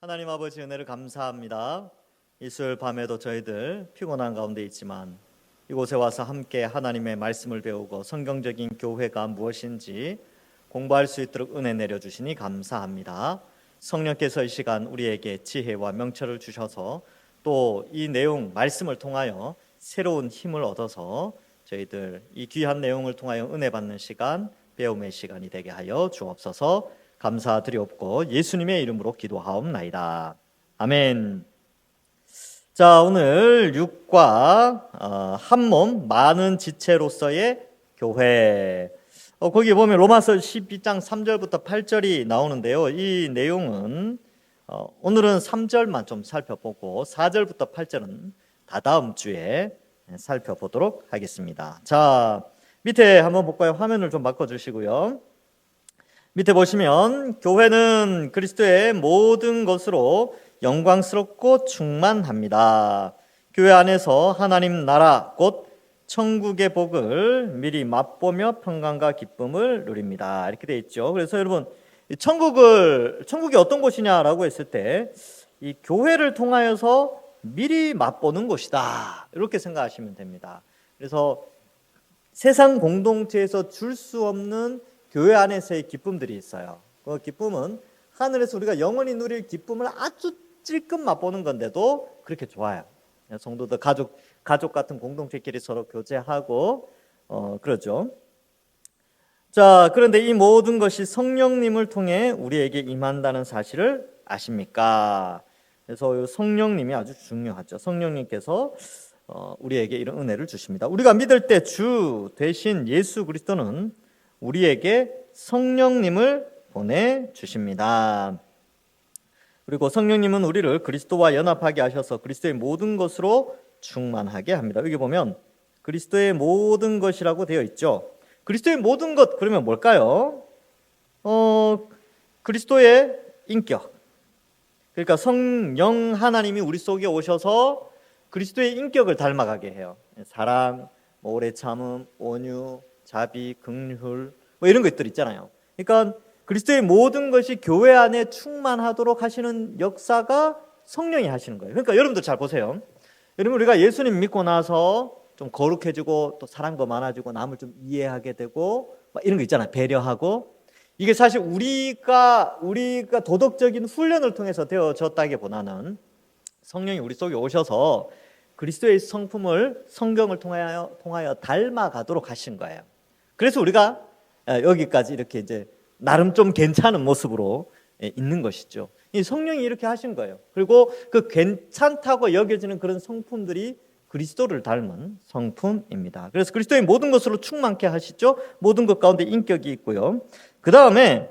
하나님 아버지 은혜를 감사합니다. 이 수요일 밤에도 저희들 피곤한 가운데 있지만 이곳에 와서 함께 하나님의 말씀을 배우고 성경적인 교회가 무엇인지 공부할 수 있도록 은혜 내려주시니 감사합니다. 성령께서 이 시간 우리에게 지혜와 명철을 주셔서 또 이 내용 말씀을 통하여 새로운 힘을 얻어서 저희들 이 귀한 내용을 통하여 은혜 받는 시간, 배움의 시간이 되게 하여 주옵소서. 감사드리옵고 예수님의 이름으로 기도하옵나이다. 아멘. 자, 오늘 6과 한몸 많은 지체로서의 교회, 거기 보면 로마서 12장 3절부터 8절이 나오는데요. 이 내용은 오늘은 3절만 좀 살펴보고 4절부터 8절은 다다음 주에 살펴보도록 하겠습니다. 자, 밑에 한번 볼까요? 화면을 좀 바꿔주시고요. 밑에 보시면 교회는 그리스도의 모든 것으로 영광스럽고 충만합니다. 교회 안에서 하나님 나라 곧 천국의 복을 미리 맛보며 평강과 기쁨을 누립니다. 이렇게 되어 있죠. 그래서 여러분, 천국이 어떤 곳이냐라고 했을 때 이 교회를 통하여서 미리 맛보는 곳이다, 이렇게 생각하시면 됩니다. 그래서 세상 공동체에서 줄 수 없는 교회 안에서의 기쁨들이 있어요. 그 기쁨은 하늘에서 우리가 영원히 누릴 기쁨을 아주 찔끔 맛보는 건데도 그렇게 좋아요. 성도들 가족 같은 공동체끼리 서로 교제하고 그러죠. 자, 그런데 이 모든 것이 성령님을 통해 우리에게 임한다는 사실을 아십니까? 그래서 성령님이 아주 중요하죠. 성령님께서 우리에게 이런 은혜를 주십니다. 우리가 믿을 때 주 대신 예수 그리스도는 우리에게 성령님을 보내주십니다. 그리고 성령님은 우리를 그리스도와 연합하게 하셔서 그리스도의 모든 것으로 충만하게 합니다. 여기 보면 그리스도의 모든 것이라고 되어 있죠. 그리스도의 모든 것, 그러면 뭘까요? 그리스도의 인격. 그러니까 성령 하나님이 우리 속에 오셔서 그리스도의 인격을 닮아가게 해요. 사랑, 오래 참음, 온유, 자비, 긍휼, 이런 것들 있잖아요. 그러니까 그리스도의 모든 것이 교회 안에 충만하도록 하시는 역사가 성령이 하시는 거예요. 그러니까 여러분들 잘 보세요. 여러분, 우리가 예수님 믿고 나서 좀 거룩해지고 또 사랑도 많아지고 남을 좀 이해하게 되고 이런 거 있잖아요. 배려하고. 이게 사실 우리가 도덕적인 훈련을 통해서 되어졌다기보다는 성령이 우리 속에 오셔서 그리스도의 성품을 성경을 통하여 닮아가도록 하신 거예요. 그래서 우리가 여기까지 이렇게 이제 나름 좀 괜찮은 모습으로 있는 것이죠. 이 성령이 이렇게 하신 거예요. 그리고 그 괜찮다고 여겨지는 그런 성품들이 그리스도를 닮은 성품입니다. 그래서 그리스도의 모든 것으로 충만케 하시죠. 모든 것 가운데 인격이 있고요. 그 다음에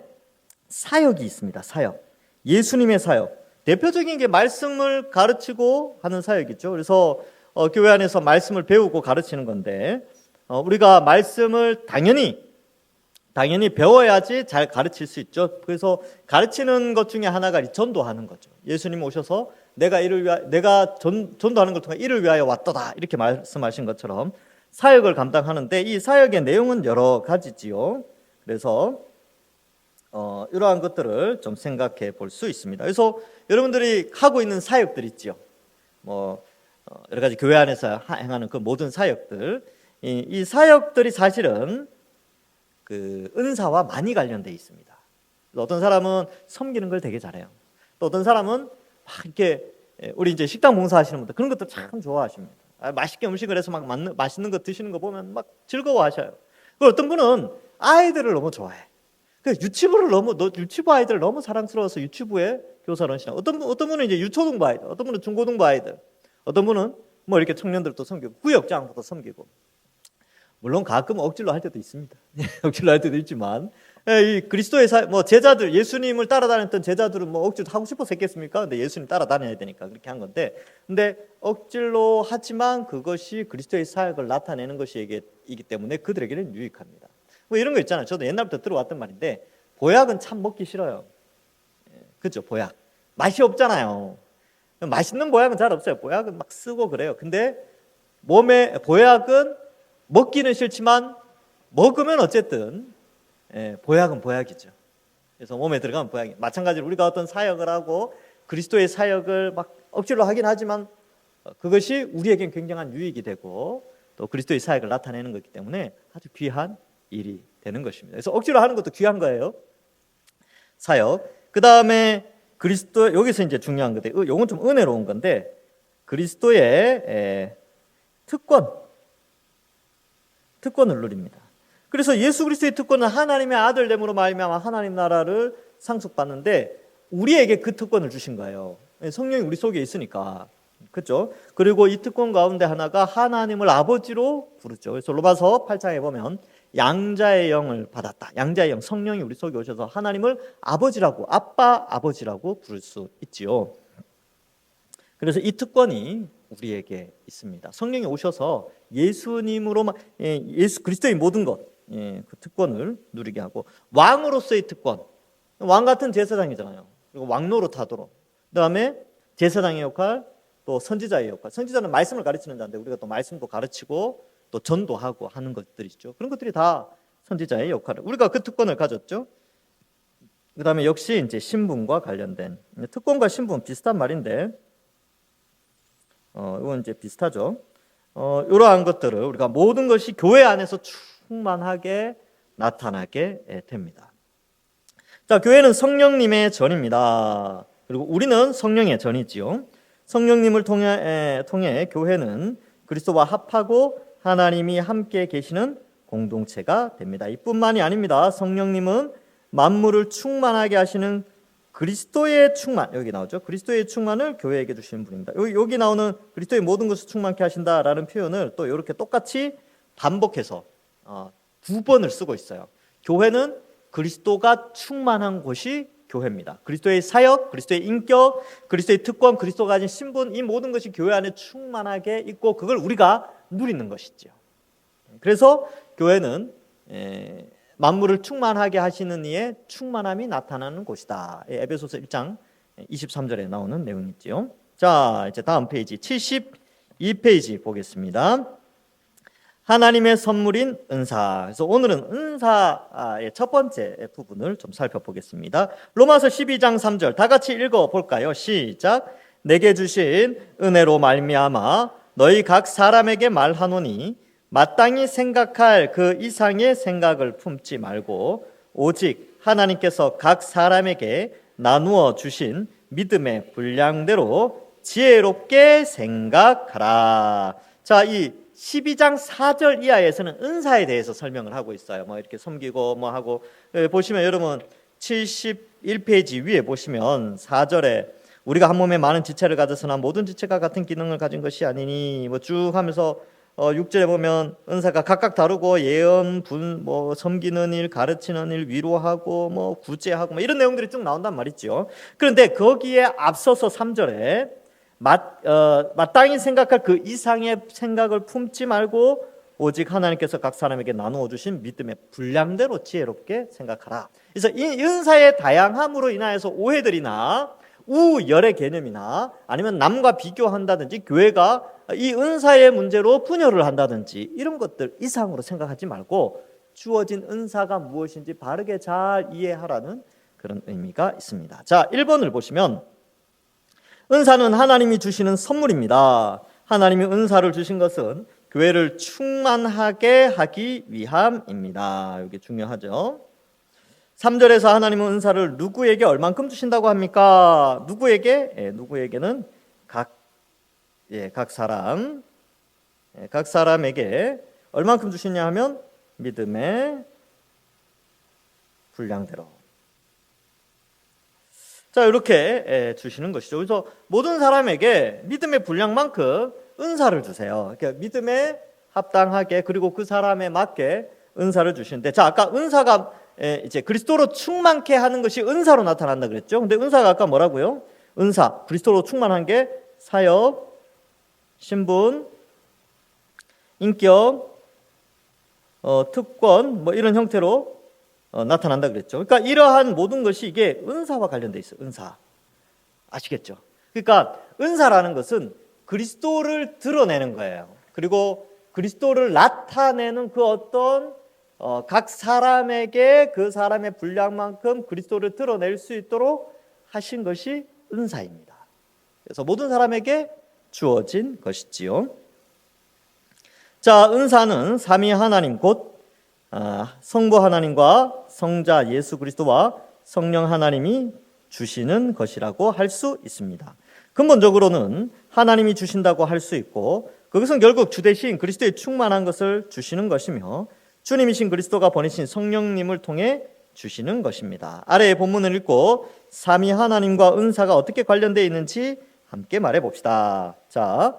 사역이 있습니다. 사역. 예수님의 사역. 대표적인 게 말씀을 가르치고 하는 사역이죠. 그래서 교회 안에서 말씀을 배우고 가르치는 건데 우리가 말씀을 당연히 배워야지 잘 가르칠 수 있죠. 그래서 가르치는 것 중에 하나가 전도하는 거죠. 예수님 오셔서 내가 전도하는 걸 통해 이를 위하여 왔도다, 이렇게 말씀하신 것처럼 사역을 감당하는데 이 사역의 내용은 여러 가지지요. 그래서 이러한 것들을 좀 생각해 볼 수 있습니다. 그래서 여러분들이 하고 있는 사역들 있죠. 여러 가지 교회 안에서 행하는 그 모든 사역들, 이 사역들이 사실은 그 은사와 많이 관련돼 있습니다. 어떤 사람은 섬기는 걸 되게 잘해요. 또 어떤 사람은 막 이렇게, 우리 이제 식당 봉사하시는 분들 그런 것도 참 좋아하십니다. 맛있게 음식을 해서 막 맛있는 거 드시는 거 보면 막 즐거워하셔요. 그리고 어떤 분은 아이들을 너무 좋아해. 유치부 아이들 너무 사랑스러워서 유치부에 교사를 하시나. 어떤 분은 이제 유초등부 아이들, 어떤 분은 중고등부 아이들, 어떤 분은 뭐 이렇게 청년들도 섬기고 구역장도 섬기고. 물론 가끔 억지로 할 때도 있습니다. 억지로 할 때도 있지만, 이 그리스도의 제자들, 예수님을 따라다녔던 제자들은 뭐 억지로 하고 싶어서 했겠습니까? 근데 예수님 따라다녀야 되니까 그렇게 한 건데, 근데 억지로 하지만 그것이 그리스도의 사역을 나타내는 것이기 때문에 그들에게는 유익합니다. 뭐 이런 거 있잖아요. 저도 옛날부터 들어왔던 말인데, 보약은 참 먹기 싫어요. 그죠? 보약 맛이 없잖아요. 맛있는 보약은 잘 없어요. 보약은 막 쓰고 그래요. 근데 보약은 먹기는 싫지만 먹으면 어쨌든 보약은 보약이죠. 그래서 몸에 들어가면 보약이. 마찬가지로 우리가 어떤 사역을 하고 그리스도의 사역을 막 억지로 하긴 하지만 그것이 우리에겐 굉장한 유익이 되고 또 그리스도의 사역을 나타내는 것이기 때문에 아주 귀한 일이 되는 것입니다. 그래서 억지로 하는 것도 귀한 거예요. 사역. 그 다음에 그리스도, 여기서 이제 중요한 건데, 이건 좀 은혜로운 건데, 그리스도의 특권을 누립니다. 그래서 예수 그리스도의 특권은 하나님의 아들됨으로 말미암아 하나님 나라를 상속받는데 우리에게 그 특권을 주신 거예요. 성령이 우리 속에 있으니까. 그렇죠? 그리고 이 특권 가운데 하나가 하나님을 아버지로 부르죠. 그래서 로마서 8장에 보면 양자의 영을 받았다. 양자의 영, 성령이 우리 속에 오셔서 하나님을 아버지라고, 아빠, 아버지라고 부를 수 있지요. 그래서 이 특권이 우리에게 있습니다. 성령이 오셔서 예수님으로만, 예수 그리스도의 모든 것, 그 특권을 누리게 하고, 왕으로서의 특권, 왕 같은 제사장이잖아요. 그리고 왕노릇하도록. 그다음에 제사장의 역할, 또 선지자의 역할. 선지자는 말씀을 가르치는 자인데 우리가 또 말씀도 가르치고 또 전도하고 하는 것들이죠. 그런 것들이 다 선지자의 역할을. 우리가 그 특권을 가졌죠. 그다음에 역시 이제 신분과 관련된 특권과 신분 비슷한 말인데, 이건 이제 비슷하죠. 이러한 것들을 우리가 모든 것이 교회 안에서 충만하게 나타나게 됩니다. 자, 교회는 성령님의 전입니다. 그리고 우리는 성령의 전이지요. 성령님을 통해 교회는 그리스도와 합하고 하나님이 함께 계시는 공동체가 됩니다. 이뿐만이 아닙니다. 성령님은 만물을 충만하게 하시는 그리스도의 충만, 여기 나오죠. 그리스도의 충만을 교회에게 주시는 분입니다. 여기 나오는 그리스도의 모든 것을 충만케 하신다라는 표현을 또 이렇게 똑같이 반복해서 2번을 쓰고 있어요. 교회는 그리스도가 충만한 곳이 교회입니다. 그리스도의 사역, 그리스도의 인격, 그리스도의 특권, 그리스도가 가진 신분, 이 모든 것이 교회 안에 충만하게 있고 그걸 우리가 누리는 것이죠. 그래서 교회는 만물을 충만하게 하시는 이의 충만함이 나타나는 곳이다. 에베소서 1장 23절에 나오는 내용이지요. 자, 이제 다음 페이지 72페이지 보겠습니다. 하나님의 선물인 은사. 그래서 오늘은 은사의 첫 번째 부분을 좀 살펴보겠습니다. 로마서 12장 3절 다 같이 읽어볼까요? 시작. 내게 주신 은혜로 말미암아 너희 각 사람에게 말하노니 마땅히 생각할 그 이상의 생각을 품지 말고 오직 하나님께서 각 사람에게 나누어 주신 믿음의 분량대로 지혜롭게 생각하라. 자, 이 12장 4절 이하에서는 은사에 대해서 설명을 하고 있어요. 뭐 이렇게 섬기고 뭐 하고, 보시면 여러분 71페이지 위에 보시면 4절에 우리가 한 몸에 많은 지체를 가졌으나 모든 지체가 같은 기능을 가진 것이 아니니 뭐 쭉 하면서 6절에 보면 은사가 각각 다르고 예언, 뭐 섬기는 일, 가르치는 일, 위로하고 뭐 구제하고 뭐 이런 내용들이 쭉 나온단 말이죠. 그런데 거기에 앞서서 3절에 마땅히 생각할 그 이상의 생각을 품지 말고 오직 하나님께서 각 사람에게 나누어 주신 믿음의 분량대로 지혜롭게 생각하라. 그래서 이 은사의 다양함으로 인하여서 오해들이나 우열의 개념이나 아니면 남과 비교한다든지 교회가 이 은사의 문제로 분열을 한다든지 이런 것들 이상으로 생각하지 말고 주어진 은사가 무엇인지 바르게 잘 이해하라는 그런 의미가 있습니다. 자, 1번을 보시면 은사는 하나님이 주시는 선물입니다. 하나님이 은사를 주신 것은 교회를 충만하게 하기 위함입니다. 이게 중요하죠. 3절에서 하나님은 은사를 누구에게 얼만큼 주신다고 합니까? 누구에게? 누구에게는 각 사람에게 얼만큼 주시냐 하면 믿음의 분량대로. 자, 이렇게 주시는 것이죠. 그래서 모든 사람에게 믿음의 분량만큼 은사를 주세요. 그러니까 믿음에 합당하게 그리고 그 사람에 맞게 은사를 주시는데, 자, 아까 은사가 이제 그리스도로 충만케 하는 것이 은사로 나타난다 그랬죠. 근데 은사가 아까 뭐라고요? 은사, 그리스도로 충만한 게 사역, 신분, 인격, 특권 뭐 이런 형태로 나타난다 그랬죠. 그러니까 이러한 모든 것이 이게 은사와 관련돼 있어요. 은사. 아시겠죠? 그러니까 은사라는 것은 그리스도를 드러내는 거예요. 그리고 그리스도를 나타내는 그 어떤 각 사람에게 그 사람의 분량만큼 그리스도를 드러낼 수 있도록 하신 것이 은사입니다. 그래서 모든 사람에게 주어진 것이지요. 자, 은사는 삼위 하나님 곧 성부 하나님과 성자 예수 그리스도와 성령 하나님이 주시는 것이라고 할 수 있습니다. 근본적으로는 하나님이 주신다고 할 수 있고, 그것은 결국 주 대신 그리스도의 충만한 것을 주시는 것이며 주님이신 그리스도가 보내신 성령님을 통해 주시는 것입니다. 아래의 본문을 읽고 삼위 하나님과 은사가 어떻게 관련되어 있는지 함께 말해 봅시다. 자,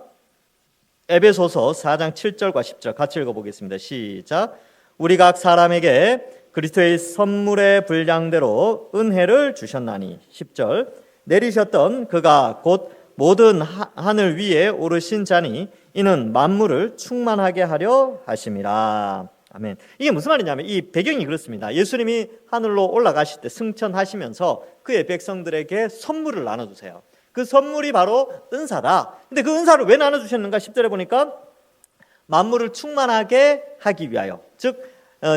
에베소서 4장 7절과 10절 같이 읽어보겠습니다. 시작. 우리 각 사람에게 그리스도의 선물의 분량대로 은혜를 주셨나니. 10절. 내리셨던 그가 곧 모든 하늘 위에 오르신 자니 이는 만물을 충만하게 하려 하심이라. 아멘. 이게 무슨 말이냐면 이 배경이 그렇습니다. 예수님이 하늘로 올라가실 때 승천하시면서 그의 백성들에게 선물을 나눠주세요. 그 선물이 바로 은사다. 근데 그 은사를 왜 나눠주셨는가? 10절에 보니까 만물을 충만하게 하기 위하여, 즉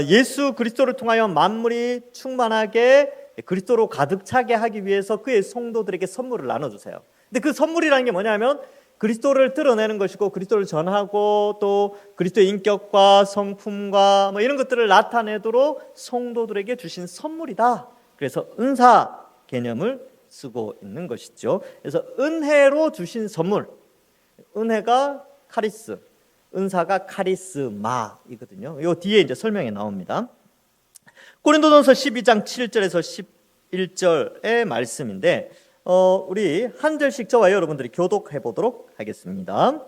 예수 그리스도를 통하여 만물이 충만하게 그리스도로 가득 차게 하기 위해서 그의 성도들에게 선물을 나눠주세요. 근데 그 선물이라는 게 뭐냐면 그리스도를 드러내는 것이고 그리스도를 전하고 또 그리스도의 인격과 성품과 뭐 이런 것들을 나타내도록 성도들에게 주신 선물이다. 그래서 은사 개념을 쓰고 있는 것이죠. 그래서 은혜로 주신 선물, 은혜가 카리스, 은사가 카리스마이거든요. 이 뒤에 이제 설명이 나옵니다. 고린도전서 12장 7절에서 11절의 말씀인데 우리 한 절씩 저와 여러분들이 교독해 보도록 하겠습니다.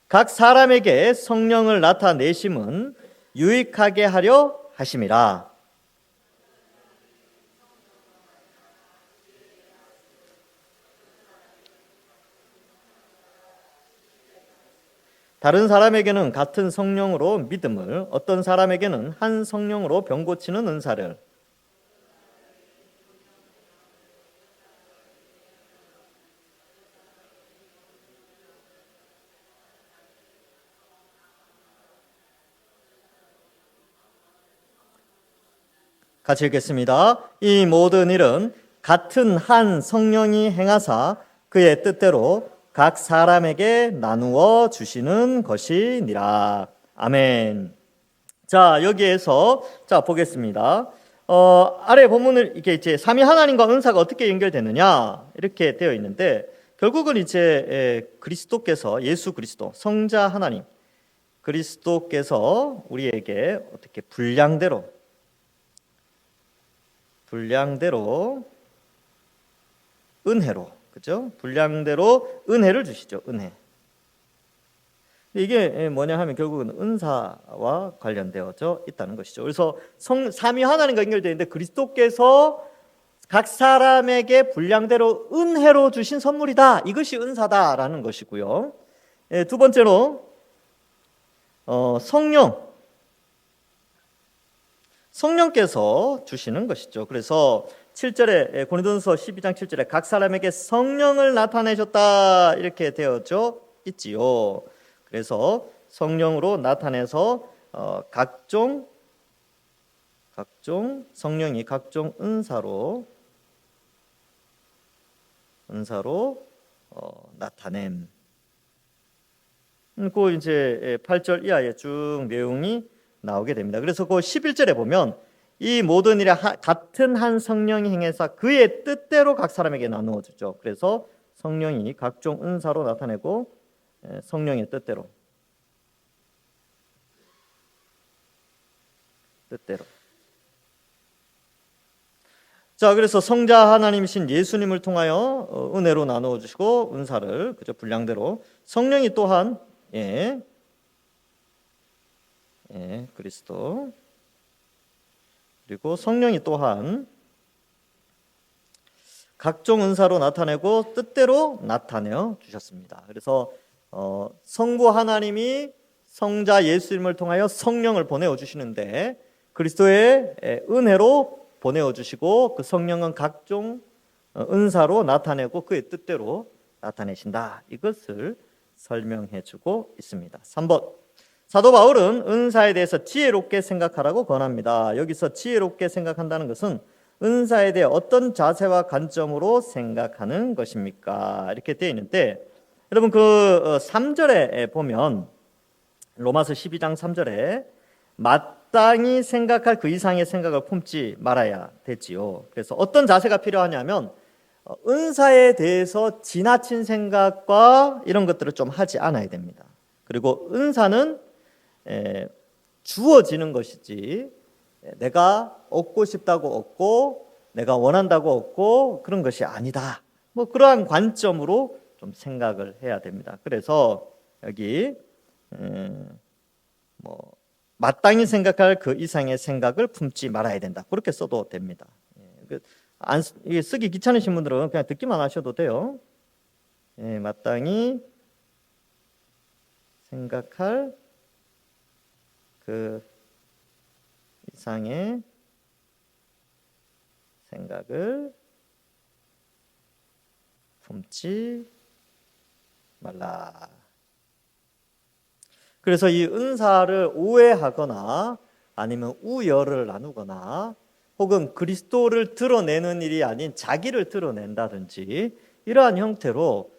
각 사람에게 성령을 나타내심은 유익하게 하려 하심이라. 다른 사람에게는 같은 성령으로 믿음을, 어떤 사람에게는 한 성령으로 병 고치는 은사를, 같이 읽겠습니다. 이 모든 일은 같은 한 성령이 행하사 그의 뜻대로 각 사람에게 나누어 주시는 것이니라. 아멘. 자, 여기에서 보겠습니다. 아래 본문을 이렇게 이제 삼위 하나님과 은사가 어떻게 연결되느냐 이렇게 되어 있는데, 결국은 이제 그리스도께서, 예수 그리스도 성자 하나님 그리스도께서 우리에게 어떻게 분량대로 은혜로, 그죠? 분량대로 은혜를 주시죠. 은혜. 이게 뭐냐 하면 결국은 은사와 관련되어져 있다는 것이죠. 그래서 삼위 하나님과 연결되어 있는데 그리스도께서 각 사람에게 분량대로 은혜로 주신 선물이다. 이것이 은사다라는 것이고요. 두 번째로 성령께서 주시는 것이죠. 그래서 7절에 고린도전서 12장 7절에 각 사람에게 성령을 나타내셨다 이렇게 되어져 있지요. 그래서 성령으로 나타내서 각종 성령이 각종 은사로 나타냄. 그 이제 8절 이하에 쭉 내용이 나오게 됩니다. 그래서 그 11절에 보면 이 모든 일에 같은 한 성령이 행해서 그의 뜻대로 각 사람에게 나누어 주죠. 그래서 성령이 각종 은사로 나타내고 성령의 뜻대로. 자, 그래서 성자 하나님이신 예수님을 통하여 은혜로 나누어 주시고 은사를 그저 분량대로, 성령이 또한 그리스도, 그리고 성령이 또한 각종 은사로 나타내고 뜻대로 나타내어 주셨습니다. 그래서 성부 하나님이 성자 예수님을 통하여 성령을 보내어 주시는데 그리스도의 은혜로 보내어 주시고 그 성령은 각종 은사로 나타내고 그의 뜻대로 나타내신다. 이것을 설명해 주고 있습니다. 3번. 사도 바울은 은사에 대해서 지혜롭게 생각하라고 권합니다. 여기서 지혜롭게 생각한다는 것은 은사에 대해 어떤 자세와 관점으로 생각하는 것입니까? 이렇게 되어 있는데 여러분 그 3절에 보면 로마서 12장 3절에 마땅히 생각할 그 이상의 생각을 품지 말아야 되지요. 그래서 어떤 자세가 필요하냐면 은사에 대해서 지나친 생각과 이런 것들을 좀 하지 않아야 됩니다. 그리고 은사는 주어지는 것이지 내가 얻고 싶다고 얻고 내가 원한다고 얻고 그런 것이 아니다. 뭐 그러한 관점으로 좀 생각을 해야 됩니다. 그래서 여기 뭐 마땅히 생각할 그 이상의 생각을 품지 말아야 된다. 그렇게 써도 됩니다. 이게 쓰기 귀찮으신 분들은 그냥 듣기만 하셔도 돼요. 마땅히 생각할 그 이상의 생각을 품지 말라. 그래서 이 은사를 오해하거나 아니면 우열을 나누거나 혹은 그리스도를 드러내는 일이 아닌 자기를 드러낸다든지 이러한 형태로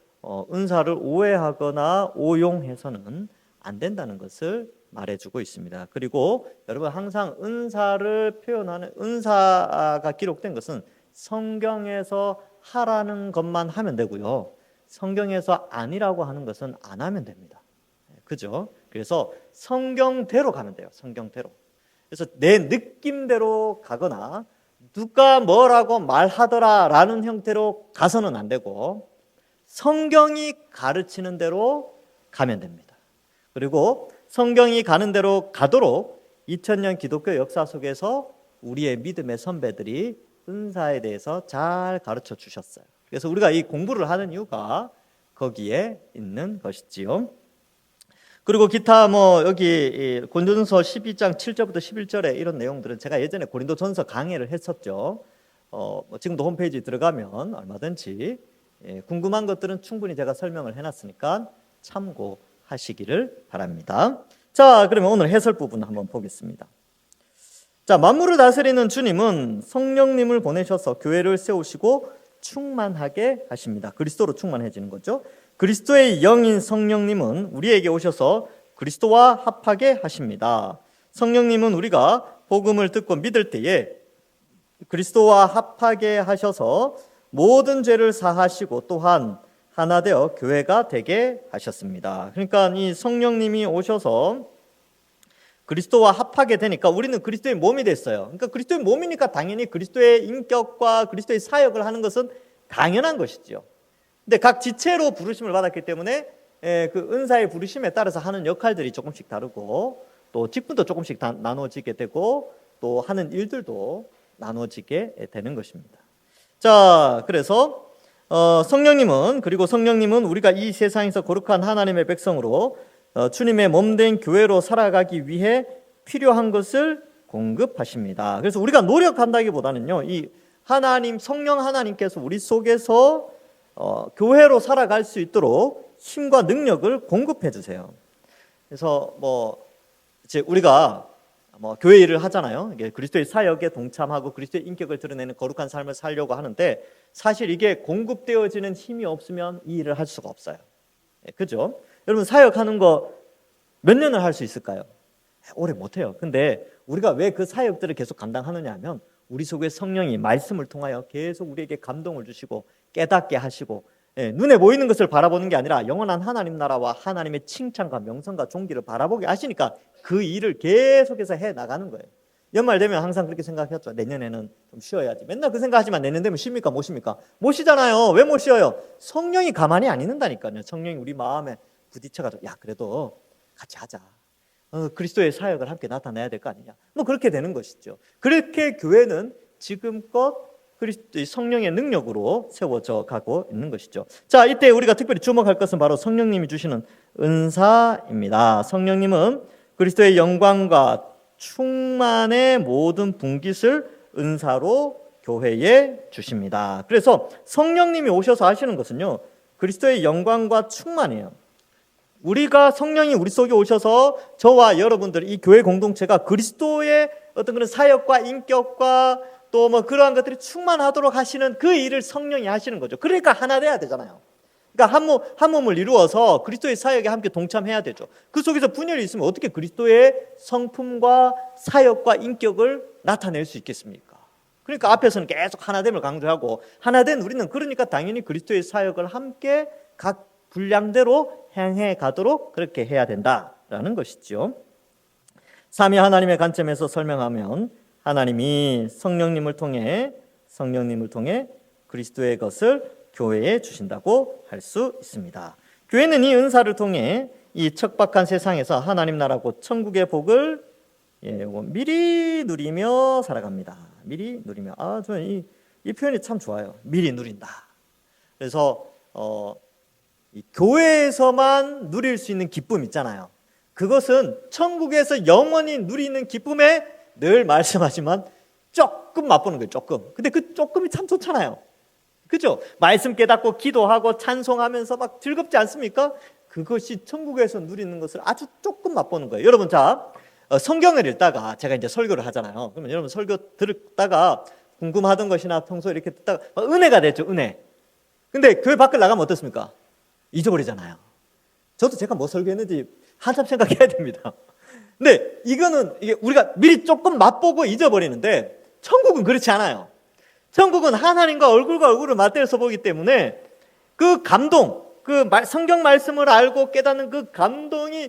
은사를 오해하거나 오용해서는 안 된다는 것을 말해주고 있습니다. 그리고 여러분 항상 은사를 표현하는 은사가 기록된 것은 성경에서 하라는 것만 하면 되고요. 성경에서 아니라고 하는 것은 안 하면 됩니다. 그죠? 그래서 성경대로 가면 돼요. 성경대로. 그래서 내 느낌대로 가거나 누가 뭐라고 말하더라라는 형태로 가서는 안 되고 성경이 가르치는 대로 가면 됩니다. 그리고 성경이 가는 대로 가도록 2000년 기독교 역사 속에서 우리의 믿음의 선배들이 은사에 대해서 잘 가르쳐 주셨어요. 그래서 우리가 이 공부를 하는 이유가 거기에 있는 것이지요. 그리고 기타 뭐 여기 고린도전서 12장 7절부터 11절에 이런 내용들은 제가 예전에 고린도전서 강의를 했었죠. 지금도 홈페이지 들어가면 얼마든지 궁금한 것들은 충분히 제가 설명을 해놨으니까 참고하시기를 바랍니다. 자, 그러면 오늘 해설 부분 한번 보겠습니다. 자, 만물을 다스리는 주님은 성령님을 보내셔서 교회를 세우시고 충만하게 하십니다. 그리스도로 충만해지는 거죠. 그리스도의 영인 성령님은 우리에게 오셔서 그리스도와 합하게 하십니다. 성령님은 우리가 복음을 듣고 믿을 때에 그리스도와 합하게 하셔서 모든 죄를 사하시고 또한 하나 되어 교회가 되게 하셨습니다. 그러니까 이 성령님이 오셔서 그리스도와 합하게 되니까 우리는 그리스도의 몸이 됐어요. 그러니까 그리스도의 몸이니까 당연히 그리스도의 인격과 그리스도의 사역을 하는 것은 당연한 것이죠. 근데 각 지체로 부르심을 받았기 때문에 그 은사의 부르심에 따라서 하는 역할들이 조금씩 다르고 또 직분도 조금씩 나눠지게 되고 또 하는 일들도 나눠지게 되는 것입니다. 자, 그래서 성령님은 우리가 이 세상에서 거룩한 하나님의 백성으로 주님의 몸된 교회로 살아가기 위해 필요한 것을 공급하십니다. 그래서 우리가 노력한다기보다는요, 이 성령 하나님께서 우리 속에서 교회로 살아갈 수 있도록 힘과 능력을 공급해 주세요. 그래서 이제 우리가 교회 일을 하잖아요. 이게 그리스도의 사역에 동참하고 그리스도의 인격을 드러내는 거룩한 삶을 살려고 하는데 사실 이게 공급되어지는 힘이 없으면 이 일을 할 수가 없어요. 그죠? 여러분 사역하는 거 몇 년을 할 수 있을까요? 오래 못해요. 근데 우리가 왜 그 사역들을 계속 감당하느냐 하면 우리 속에 성령이 말씀을 통하여 계속 우리에게 감동을 주시고 깨닫게 하시고 눈에 보이는 것을 바라보는 게 아니라 영원한 하나님 나라와 하나님의 칭찬과 명성과 존귀를 바라보게 하시니까 그 일을 계속해서 해나가는 거예요. 연말 되면 항상 그렇게 생각했죠. 내년에는 좀 쉬어야지. 맨날 그 생각하지만 내년 되면 쉽니까? 못 쉽니까? 못 쉬잖아요. 왜 못 쉬어요? 성령이 가만히 안 있는다니까요. 성령이 우리 마음에 부딪혀가지고 야 그래도 같이 하자. 그리스도의 사역을 함께 나타내야 될 거 아니냐. 뭐 그렇게 되는 것이죠. 그렇게 교회는 지금껏 그리스도의 성령의 능력으로 세워져 가고 있는 것이죠. 자, 이때 우리가 특별히 주목할 것은 바로 성령님이 주시는 은사입니다. 성령님은 그리스도의 영광과 충만의 모든 분깃을 은사로 교회에 주십니다. 그래서 성령님이 오셔서 하시는 것은요, 그리스도의 영광과 충만이에요. 우리가 성령이 우리 속에 오셔서 저와 여러분들 이 교회 공동체가 그리스도의 어떤 그런 사역과 인격과 또 뭐 그러한 것들이 충만하도록 하시는 그 일을 성령이 하시는 거죠. 그러니까 하나 돼야 되잖아요. 그러니까 한 몸을 이루어서 그리스도의 사역에 함께 동참해야 되죠. 그 속에서 분열이 있으면 어떻게 그리스도의 성품과 사역과 인격을 나타낼 수 있겠습니까? 그러니까 앞에서는 계속 하나됨을 강조하고, 하나된 우리는 그러니까 당연히 그리스도의 사역을 함께 각 분량대로 행해 가도록 그렇게 해야 된다라는 것이죠. 삼위 하나님의 관점에서 설명하면 하나님이 성령님을 통해 그리스도의 것을 교회에 주신다고 할 수 있습니다. 교회는 이 은사를 통해 이 척박한 세상에서 하나님 나라고 천국의 복을 미리 누리며 살아갑니다. 미리 누리며. 저는 이 표현이 참 좋아요. 미리 누린다. 그래서 이 교회에서만 누릴 수 있는 기쁨 있잖아요. 그것은 천국에서 영원히 누리는 기쁨에 늘 말씀하지만 조금 맛보는 거예요. 조금. 근데 그 조금이 참 좋잖아요. 그죠? 말씀 깨닫고 기도하고 찬송하면서 막 즐겁지 않습니까? 그것이 천국에서 누리는 것을 아주 조금 맛보는 거예요. 여러분, 자, 성경을 읽다가 제가 이제 설교를 하잖아요. 그러면 여러분 설교 듣다가 궁금하던 것이나 평소에 이렇게 듣다가 은혜가 됐죠, 은혜. 근데 교회 밖을 나가면 어떻습니까? 잊어버리잖아요. 저도 제가 뭐 설교했는지 한참 생각해야 됩니다. 근데 이게 우리가 미리 조금 맛보고 잊어버리는데 천국은 그렇지 않아요. 천국은 하나님과 얼굴과 얼굴을 맞대서 보기 때문에 그 감동, 성경 말씀을 알고 깨닫는 그 감동이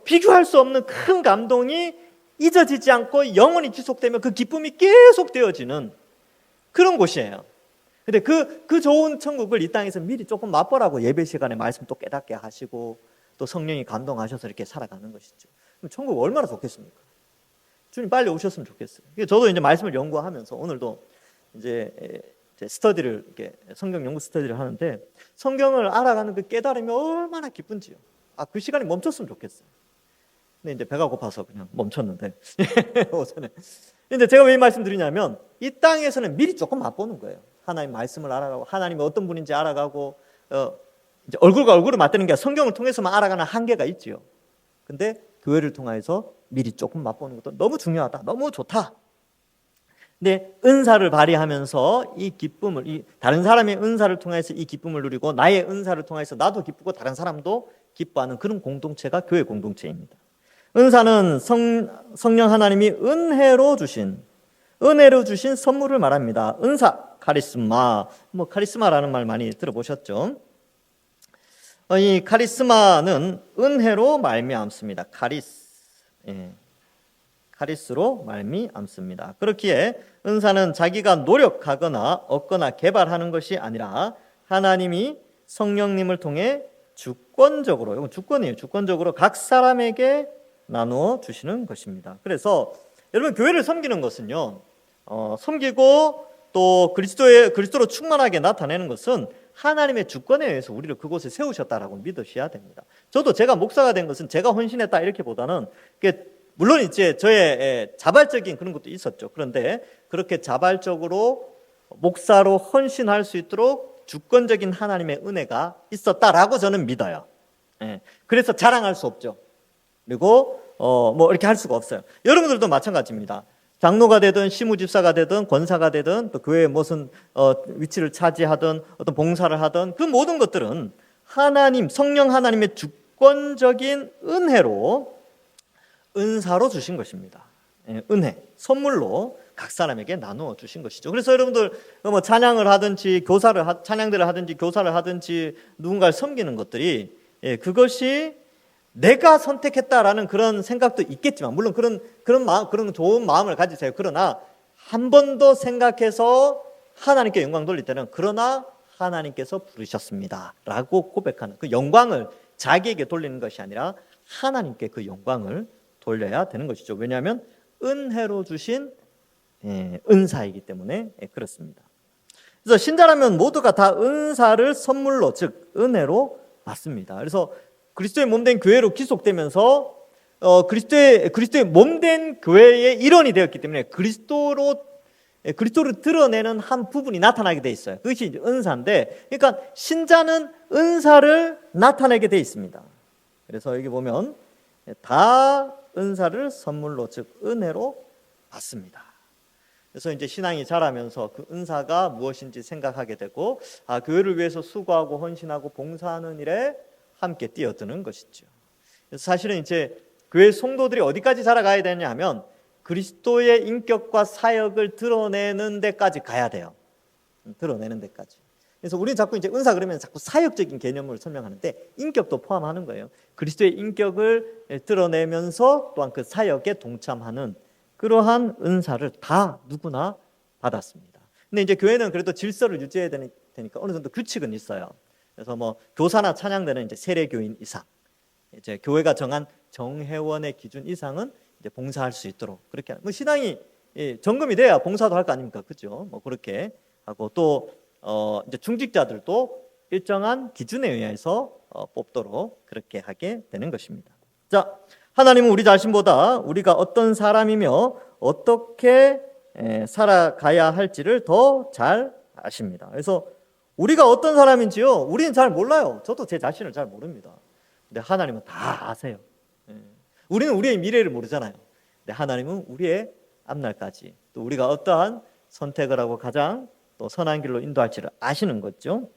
비교할 수 없는 큰 감동이 잊어지지 않고 영원히 지속되며 그 기쁨이 계속 되어지는 그런 곳이에요. 근데 그 좋은 천국을 이 땅에서 미리 조금 맛보라고 예배 시간에 말씀 또 깨닫게 하시고 또 성령이 감동하셔서 이렇게 살아가는 것이죠. 그럼 천국 얼마나 좋겠습니까? 주님 빨리 오셨으면 좋겠어요. 저도 이제 말씀을 연구하면서 오늘도 이제 스터디를 이렇게 성경 연구 스터디를 하는데 성경을 알아가는 그 깨달음이 얼마나 기쁜지요. 그 시간이 멈췄으면 좋겠어요. 근데 이제 배가 고파서 그냥 멈췄는데 오전에. 근데 제가 왜 이 말씀드리냐면 이 땅에서는 미리 조금 맛보는 거예요. 하나님 말씀을 알아가고 하나님이 어떤 분인지 알아가고 이제 얼굴과 얼굴을 맞대는 게 성경을 통해서만 알아가는 한계가 있지요. 근데 교회를 통해서 미리 조금 맛보는 것도 너무 중요하다. 너무 좋다. 근데 은사를 발휘하면서 이 기쁨을 다른 사람의 은사를 통해서 이 기쁨을 누리고 나의 은사를 통해서 나도 기쁘고 다른 사람도 기뻐하는 그런 공동체가 교회 공동체입니다. 은사는 성령 하나님이 은혜로 주신 선물을 말합니다. 은사, 카리스마, 카리스마라는 말 많이 들어보셨죠? 이 카리스마는 은혜로 말미암습니다. 카리스로 말미암습니다. 그렇기에 은사는 자기가 노력하거나 얻거나 개발하는 것이 아니라 하나님이 성령님을 통해 주권적으로, 이건 주권이에요. 주권적으로 각 사람에게 나누어 주시는 것입니다. 그래서 여러분 교회를 섬기는 것은요, 섬기고 또 그리스도로 충만하게 나타내는 것은 하나님의 주권에 의해서 우리를 그곳에 세우셨다라고 믿으셔야 됩니다. 저도 제가 목사가 된 것은 제가 헌신했다 이렇게보다는 물론 이제 저의 자발적인 그런 것도 있었죠. 그런데 그렇게 자발적으로 목사로 헌신할 수 있도록 주권적인 하나님의 은혜가 있었다라고 저는 믿어요. 그래서 자랑할 수 없죠. 그리고 이렇게 할 수가 없어요. 여러분들도 마찬가지입니다. 장로가 되든 시무집사가 되든 권사가 되든 또 교회에 무슨 위치를 차지하든 어떤 봉사를 하든 그 모든 것들은 성령 하나님의 주권적인 은사로 주신 것입니다. 은혜, 선물로 각 사람에게 나누어 주신 것이죠. 그래서 여러분들 찬양을 하든지 찬양들을 하든지 교사를 하든지 누군가를 섬기는 것들이 그것이 내가 선택했다라는 그런 생각도 있겠지만 물론 그런 좋은 마음을 가지세요. 그러나 한 번 더 생각해서 하나님께 영광 돌릴 때는 그러나 하나님께서 부르셨습니다라고 고백하는 그 영광을 자기에게 돌리는 것이 아니라 하나님께 그 영광을 돌려야 되는 것이죠. 왜냐하면 은혜로 주신 은사이기 때문에 그렇습니다. 그래서 신자라면 모두가 다 은사를 선물로 즉 은혜로 받습니다. 그래서 그리스도의 몸된 교회로 기속되면서 그리스도의 몸된 교회의 일원이 되었기 때문에 그리스도를 드러내는 한 부분이 나타나게 돼 있어요. 그것이 이제 은사인데, 그러니까 신자는 은사를 나타내게 돼 있습니다. 그래서 여기 보면 다 은사를 선물로 즉 은혜로 받습니다. 그래서 이제 신앙이 자라면서 그 은사가 무엇인지 생각하게 되고, 교회를 위해서 수고하고 헌신하고 봉사하는 일에 함께 뛰어드는 것이죠. 그래서 사실은 이제 교회 성도들이 어디까지 자라가야 되냐 하면 그리스도의 인격과 사역을 드러내는 데까지 가야 돼요. 드러내는 데까지. 그래서 우리는 자꾸 이제 은사 그러면 자꾸 사역적인 개념을 설명하는데 인격도 포함하는 거예요. 그리스도의 인격을 드러내면서 또한 그 사역에 동참하는 그러한 은사를 다 누구나 받았습니다. 근데 이제 교회는 그래도 질서를 유지해야 되니까 어느 정도 규칙은 있어요. 그래서 뭐 교사나 찬양대는 이제 세례교인 이상, 이제 교회가 정한 정회원의 기준 이상은 이제 봉사할 수 있도록 그렇게 뭐 신앙이 점검이 돼야 봉사도 할 거 아닙니까, 그렇죠? 뭐 그렇게 하고 또 이제 중직자들도 일정한 기준에 의해서 뽑도록 그렇게 하게 되는 것입니다. 자, 하나님은 우리 자신보다 우리가 어떤 사람이며 어떻게 살아가야 할지를 더 잘 아십니다. 그래서 우리가 어떤 사람인지요, 우리는 잘 몰라요. 저도 제 자신을 잘 모릅니다. 근데 하나님은 다 아세요. 우리는 우리의 미래를 모르잖아요. 근데 하나님은 우리의 앞날까지, 또 우리가 어떠한 선택을 하고 가장 또 선한 길로 인도할지를 아시는 거죠.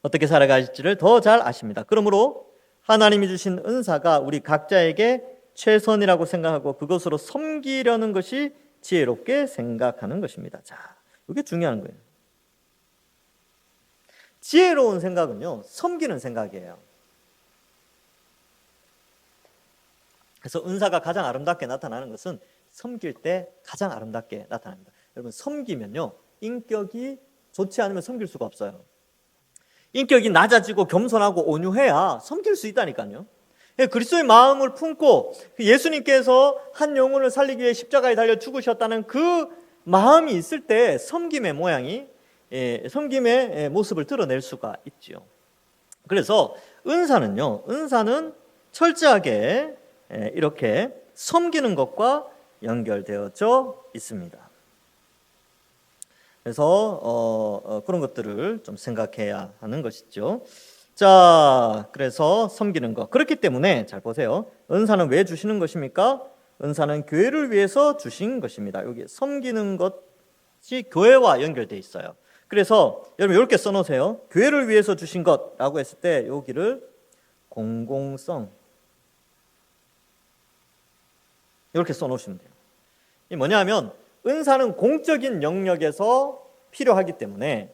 어떻게 살아가실지를 더 잘 아십니다. 그러므로 하나님이 주신 은사가 우리 각자에게 최선이라고 생각하고 그것으로 섬기려는 것이 지혜롭게 생각하는 것입니다. 자, 이게 중요한 거예요. 지혜로운 생각은요, 섬기는 생각이에요. 그래서 은사가 가장 아름답게 나타나는 것은 섬길 때 가장 아름답게 나타납니다. 여러분, 섬기면요, 인격이 좋지 않으면 섬길 수가 없어요. 인격이 낮아지고 겸손하고 온유해야 섬길 수 있다니까요. 그리스도의 마음을 품고 예수님께서 한 영혼을 살리기 위해 십자가에 달려 죽으셨다는 그 마음이 있을 때 섬김의 모양이, 섬김의 모습을 드러낼 수가 있죠. 그래서 은사는 철저하게 이렇게 섬기는 것과 연결되어져 있습니다. 그래서 그런 것들을 좀 생각해야 하는 것이죠. 자, 그래서 섬기는 것. 그렇기 때문에 잘 보세요. 은사는 왜 주시는 것입니까? 은사는 교회를 위해서 주신 것입니다. 여기 섬기는 것이 교회와 연결되어 있어요. 그래서 여러분 이렇게 써놓으세요. 교회를 위해서 주신 것라고 했을 때 여기를 공공성 이렇게 써놓으시면 돼요. 이게 뭐냐면 은사는 공적인 영역에서 필요하기 때문에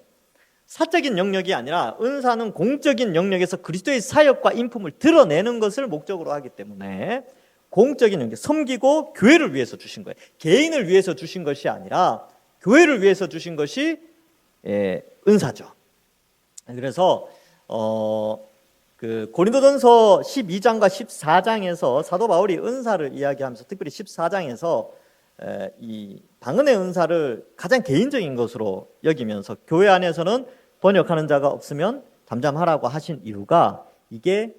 사적인 영역이 아니라 은사는 공적인 영역에서 그리스도의 사역과 인품을 드러내는 것을 목적으로 하기 때문에 공적인 영역, 섬기고 교회를 위해서 주신 거예요. 개인을 위해서 주신 것이 아니라 교회를 위해서 주신 것이 은사죠. 그래서 그 고린도전서 12장과 14장에서 사도 바울이 은사를 이야기하면서 특별히 14장에서 이 방언의 은사를 가장 개인적인 것으로 여기면서 교회 안에서는 번역하는 자가 없으면 잠잠하라고 하신 이유가 이게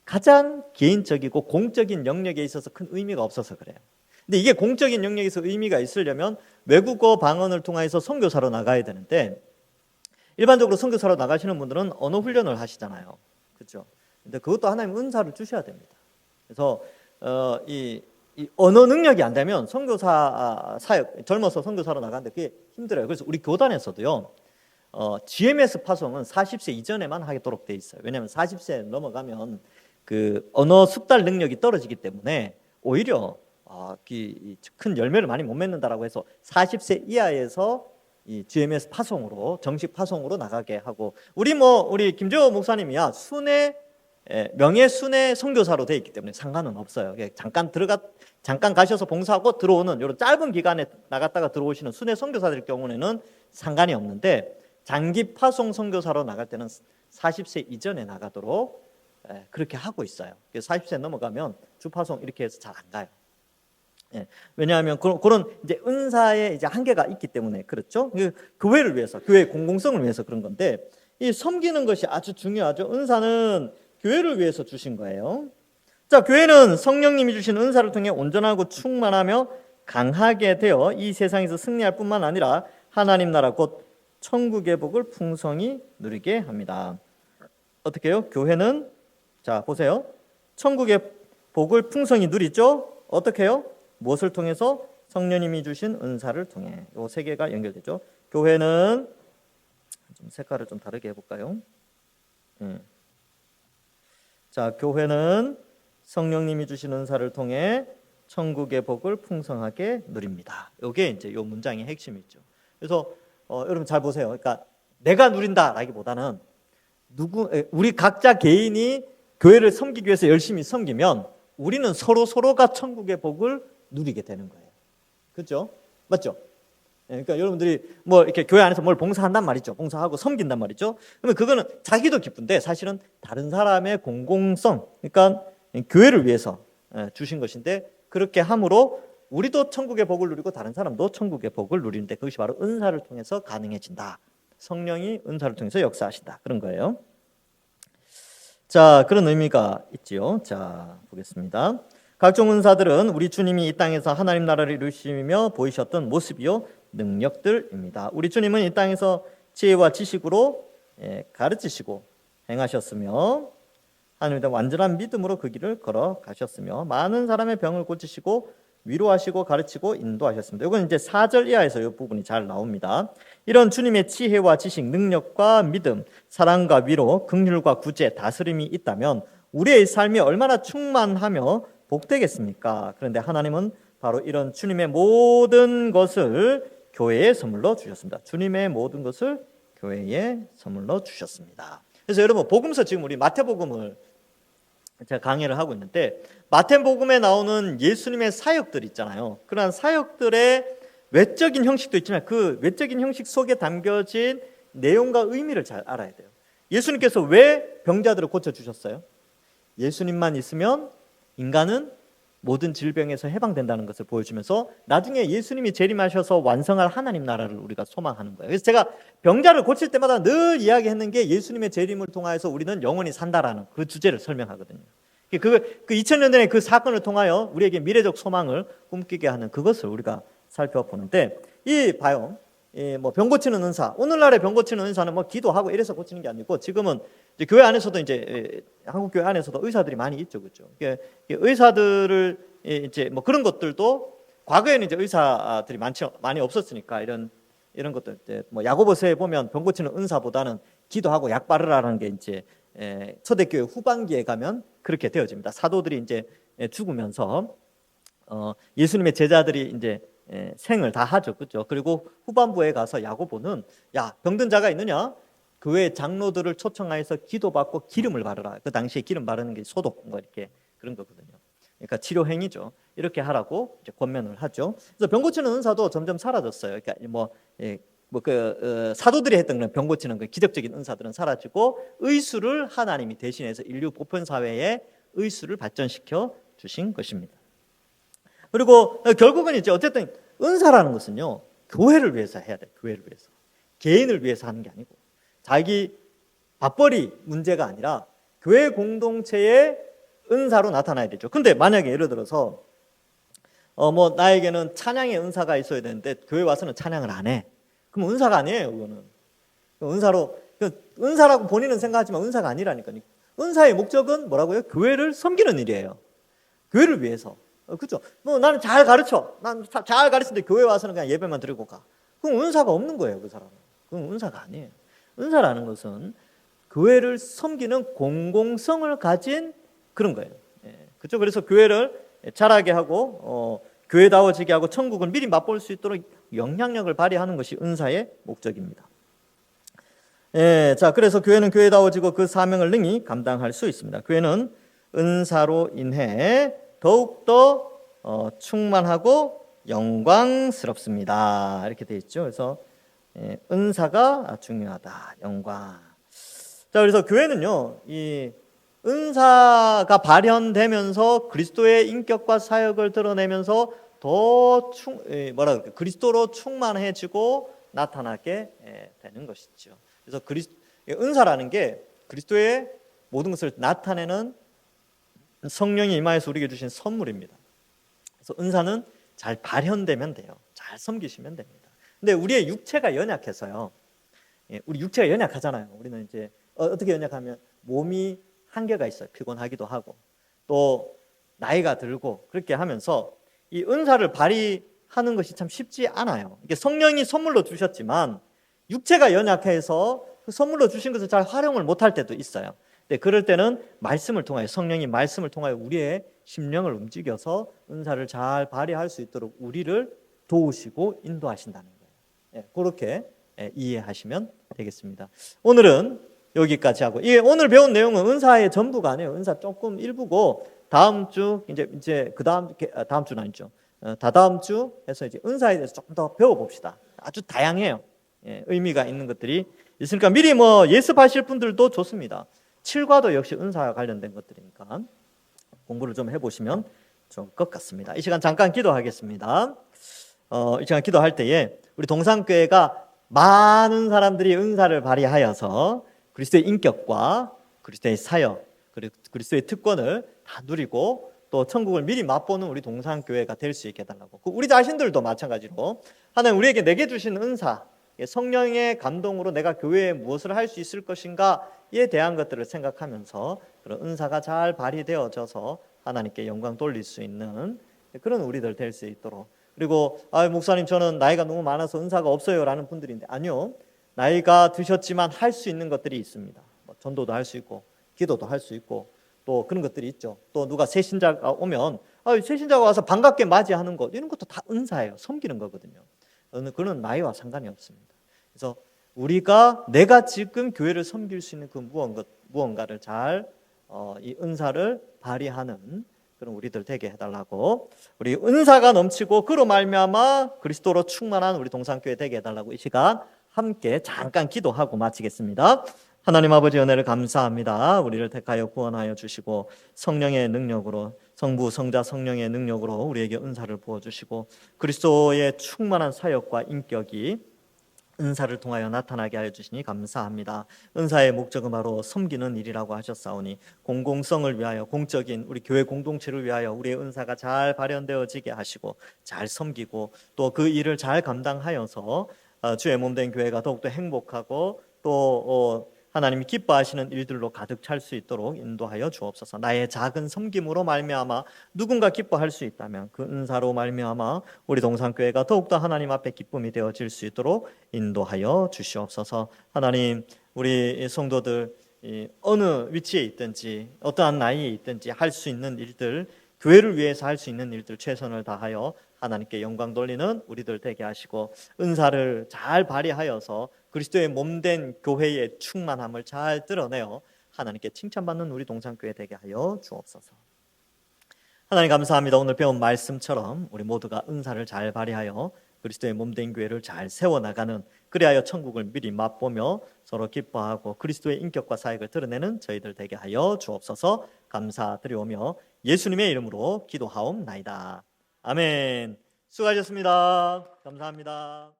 가장 개인적이고 공적인 영역에 있어서 큰 의미가 없어서 그래요. 근데 이게 공적인 영역에서 의미가 있으려면 외국어 방언을 통해서 선교사로 나가야 되는데 일반적으로 선교사로 나가시는 분들은 언어 훈련을 하시잖아요. 그렇죠? 근데 그것도 하나님 은사를 주셔야 됩니다. 그래서 이 언어 능력이 안 되면 선교사 사역, 젊어서 선교사로 나가는데 그게 힘들어요. 그래서 우리 교단에서도요, GMS 파송은 40세 이전에만 하도록 돼 있어요. 왜냐하면 40세 넘어가면 그 언어 숙달 능력이 떨어지기 때문에 오히려 큰 열매를 많이 못 맺는다라고 해서 40세 이하에서 이 GMS 파송으로 정식 파송으로 나가게 하고 우리 김재호 목사님이야 명예 순회 선교사로 되어 있기 때문에 상관은 없어요. 잠깐 가셔서 봉사하고 들어오는 이런 짧은 기간에 나갔다가 들어오시는 순회 선교사들 경우에는 상관이 없는데 장기 파송 선교사로 나갈 때는 40세 이전에 나가도록 그렇게 하고 있어요. 40세 넘어가면 주파송 이렇게 해서 잘 안 가요. 왜냐하면 그런 이제 은사의 이제 한계가 있기 때문에 그렇죠. 교회를 위해서, 교회의 공공성을 위해서 그런 건데 이 섬기는 것이 아주 중요하죠. 은사는 교회를 위해서 주신 거예요. 자, 교회는 성령님이 주신 은사를 통해 온전하고 충만하며 강하게 되어 이 세상에서 승리할 뿐만 아니라 하나님 나라 곧 천국의 복을 풍성히 누리게 합니다. 어떻게 해요? 교회는 자 보세요. 천국의 복을 풍성히 누리죠. 어떻게 해요? 무엇을 통해서? 성령님이 주신 은사를 통해 요 세 개가 연결되죠. 교회는 좀 색깔을 좀 다르게 해볼까요? 자, 교회는 성령님이 주신 은사를 통해 천국의 복을 풍성하게 누립니다. 이게 이제 요 문장의 핵심이죠. 그래서 여러분 잘 보세요. 그러니까 내가 누린다라기보다는 우리 각자 개인이 교회를 섬기기 위해서 열심히 섬기면 우리는 서로가 천국의 복을 누리게 되는 거예요. 그렇죠? 맞죠? 그러니까 여러분들이 뭐 이렇게 교회 안에서 뭘 봉사한단 말이죠. 봉사하고 섬긴단 말이죠. 그러면 그거는 자기도 기쁜데 사실은 다른 사람의 공공성, 그러니까 교회를 위해서 주신 것인데, 그렇게 함으로 우리도 천국의 복을 누리고 다른 사람도 천국의 복을 누리는데 그것이 바로 은사를 통해서 가능해진다. 성령이 은사를 통해서 역사하신다. 그런 거예요. 자, 그런 의미가 있지요. 자, 보겠습니다. 각종 은사들은 우리 주님이 이 땅에서 하나님 나라를 이루시며 보이셨던 모습이요 능력들입니다. 우리 주님은 이 땅에서 지혜와 지식으로 가르치시고 행하셨으며 하나님에 대한 완전한 믿음으로 그 길을 걸어가셨으며 많은 사람의 병을 고치시고 위로하시고 가르치고 인도하셨습니다. 이건 이제 4절 이하에서 이 부분이 잘 나옵니다. 이런 주님의 지혜와 지식, 능력과 믿음, 사랑과 위로, 긍휼과 구제, 다스림이 있다면 우리의 삶이 얼마나 충만하며 복되겠습니까? 그런데 하나님은 바로 이런 주님의 모든 것을 교회에 선물로 주셨습니다. 주님의 모든 것을 교회에 선물로 주셨습니다. 그래서 여러분, 복음서 지금 우리 마태복음을 제가 강의를 하고 있는데, 마태복음에 나오는 예수님의 사역들 있잖아요. 그러한 사역들의 외적인 형식도 있지만 그 외적인 형식 속에 담겨진 내용과 의미를 잘 알아야 돼요. 예수님께서 왜 병자들을 고쳐주셨어요? 예수님만 있으면 인간은 모든 질병에서 해방된다는 것을 보여주면서 나중에 예수님이 재림하셔서 완성할 하나님 나라를 우리가 소망하는 거예요. 그래서 제가 병자를 고칠 때마다 늘 이야기했는 게 예수님의 재림을 통하여서 우리는 영원히 산다라는 그 주제를 설명하거든요. 그 2000년 전에 그 사건을 통하여 우리에게 미래적 소망을 꿈꾸게 하는 그것을 우리가 살펴보는데, 봐요. 뭐 병 고치는 은사, 오늘날의 병 고치는 은사는 뭐 기도하고 이래서 고치는 게 아니고, 지금은 이제 교회 안에서도 이제 한국 교회 안에서도 의사들이 많이 있죠, 그렇죠? 의사들을 이제 뭐 그런 것들도 과거에는 이제 의사들이 많이 없었으니까 이런 것들, 뭐 야고보서에 보면 병 고치는 은사보다는 기도하고 약 바르라는 게 이제 초대교회 후반기에 가면 그렇게 되어집니다. 사도들이 이제 죽으면서 예수님의 제자들이 이제 생을 다 하죠, 그렇죠? 그리고 후반부에 가서 야고보는 야, 병든 자가 있느냐? 교회 장로들을 초청하여서 기도받고 기름을 바르라. 그 당시에 기름 바르는 게 소독 뭐 이렇게 그런 거거든요. 그러니까 치료 행위죠. 이렇게 하라고 이제 권면을 하죠. 그래서 병 고치는 은사도 점점 사라졌어요. 그러니까 사도들이 했던 그런 병 고치는 그 기적적인 은사들은 사라지고 의술을 하나님이 대신해서 인류 보편 사회에 의술을 발전시켜 주신 것입니다. 그리고 결국은 이제 어쨌든 은사라는 것은요, 교회를 위해서 해야 돼. 교회를 위해서. 개인을 위해서 하는 게 아니고 자기 밥벌이 문제가 아니라 교회 공동체의 은사로 나타나야 되죠. 근데 만약에 예를 들어서 뭐 나에게는 찬양의 은사가 있어야 되는데 교회 와서는 찬양을 안 해. 그럼 은사가 아니에요, 그거는. 은사라고 본인은 생각하지만 은사가 아니라니까요. 은사의 목적은 뭐라고요? 교회를 섬기는 일이에요. 교회를 위해서. 그렇죠? 뭐 나는 잘 가르쳐. 난 잘 가르치는데 교회 와서는 그냥 예배만 드리고 가. 그럼 은사가 없는 거예요, 그 사람은. 그건 은사가 아니에요. 은사라는 것은 교회를 섬기는 공공성을 가진 그런 거예요. 그렇죠? 그래서 교회를 자라게 하고 교회다워지게 하고 천국을 미리 맛볼 수 있도록 영향력을 발휘하는 것이 은사의 목적입니다. 자, 그래서 교회는 교회다워지고 그 사명을 능히 감당할 수 있습니다. 교회는 은사로 인해 더욱더 충만하고 영광스럽습니다. 이렇게 되어 있죠. 그래서 은사가 중요하다. 영광. 자, 그래서 교회는요, 이 은사가 발현되면서 그리스도의 인격과 사역을 드러내면서 더 그리스도로 충만해지고 나타나게 되는 것이죠. 그래서 은사라는 게 그리스도의 모든 것을 나타내는 성령이 임하여서 우리에게 주신 선물입니다. 그래서 은사는 잘 발현되면 돼요. 잘 섬기시면 됩니다. 근데 우리의 육체가 연약해서요. 우리 육체가 연약하잖아요. 우리는 이제 어떻게 연약하면 몸이 한계가 있어요. 피곤하기도 하고 또 나이가 들고 그렇게 하면서 이 은사를 하는 것이 참 쉽지 않아요. 이게 성령이 선물로 주셨지만 육체가 연약해서 그 선물로 주신 것을 잘 활용을 못할 때도 있어요. 근데 그럴 때는 말씀을 통하여, 성령이 말씀을 통하여 우리의 심령을 움직여서 은사를 잘 발휘할 수 있도록 우리를 도우시고 인도하신다는 거예요. 그렇게 이해하시면 되겠습니다. 오늘은 여기까지 하고, 오늘 배운 내용은 은사의 전부가 아니에요. 은사 조금 일부고, 다음 주 이제 그 다음 주는 아니죠. 다다음 주 해서 이제 은사에 대해서 조금 더 배워봅시다. 아주 다양해요. 의미가 있는 것들이 있으니까 미리 예습하실 분들도 좋습니다. 7과도 역시 은사와 관련된 것들이니까 공부를 좀 해보시면 좋을 것 같습니다. 이 시간 잠깐 기도하겠습니다. 이 시간 기도할 때에 우리 동산교회가 많은 사람들이 은사를 발휘하여서 그리스도의 인격과 그리스도의 사역, 그리고 그리스도의 특권을 다 누리고 또 천국을 미리 맛보는 우리 동산교회가 될 수 있게 해달라고. 우리 자신들도 마찬가지로 하나님 우리에게 내게 주신 은사, 성령의 감동으로 내가 교회에 무엇을 할 수 있을 것인가에 대한 것들을 생각하면서 그런 은사가 잘 발휘되어져서 하나님께 영광 돌릴 수 있는 그런 우리들 될 수 있도록. 그리고 목사님 저는 나이가 너무 많아서 은사가 없어요 라는 분들인데, 아니요, 나이가 드셨지만 할 수 있는 것들이 있습니다. 전도도 할 수 있고 기도도 할 수 있고 또 그런 것들이 있죠. 또 누가 새신자가 오면 새신자가 와서 반갑게 맞이하는 것, 이런 것도 다 은사예요. 섬기는 거거든요. 그는 나이와 상관이 없습니다. 그래서 내가 지금 교회를 섬길 수 있는 그 무언가를 잘 이 은사를 발휘하는 그런 우리들 되게 해달라고, 우리 은사가 넘치고 그로 말미암아 그리스도로 충만한 우리 동산교회 되게 해달라고 이 시간 함께 잠깐 기도하고 마치겠습니다. 하나님 아버지 은혜를 감사합니다. 우리를 택하여 구원하여 주시고 성령의 능력으로, 성부 성자 성령의 능력으로 우리에게 은사를 부어주시고 그리스도의 충만한 사역과 인격이 은사를 통하여 나타나게 하여 주시니 감사합니다. 은사의 목적은 바로 섬기는 일이라고 하셨사오니 공공성을 위하여, 공적인 우리 교회 공동체를 위하여 우리의 은사가 잘 발현되어지게 하시고 잘 섬기고 또 그 일을 잘 감당하여서 주의 몸된 교회가 더욱더 행복하고 또 하나님이 기뻐하시는 일들로 가득 찰 수 있도록 인도하여 주옵소서. 나의 작은 섬김으로 말미암아 누군가 기뻐할 수 있다면 그 은사로 말미암아 우리 동산교회가 더욱더 하나님 앞에 기쁨이 되어질 수 있도록 인도하여 주시옵소서. 하나님, 우리 성도들 어느 위치에 있든지 어떠한 나이에 있든지 할 수 있는 일들, 교회를 위해서 할 수 있는 일들 최선을 다하여 하나님께 영광 돌리는 우리들 되게 하시고 은사를 잘 발휘하여서 그리스도의 몸된 교회의 충만함을 잘 드러내어 하나님께 칭찬받는 우리 동산교회 되게 하여 주옵소서. 하나님 감사합니다. 오늘 배운 말씀처럼 우리 모두가 은사를 잘 발휘하여 그리스도의 몸된 교회를 잘 세워나가는, 그리하여 천국을 미리 맛보며 서로 기뻐하고 그리스도의 인격과 사역을 드러내는 저희들 되게 하여 주옵소서. 감사드리오며 예수님의 이름으로 기도하옵나이다. 아멘. 수고하셨습니다. 감사합니다.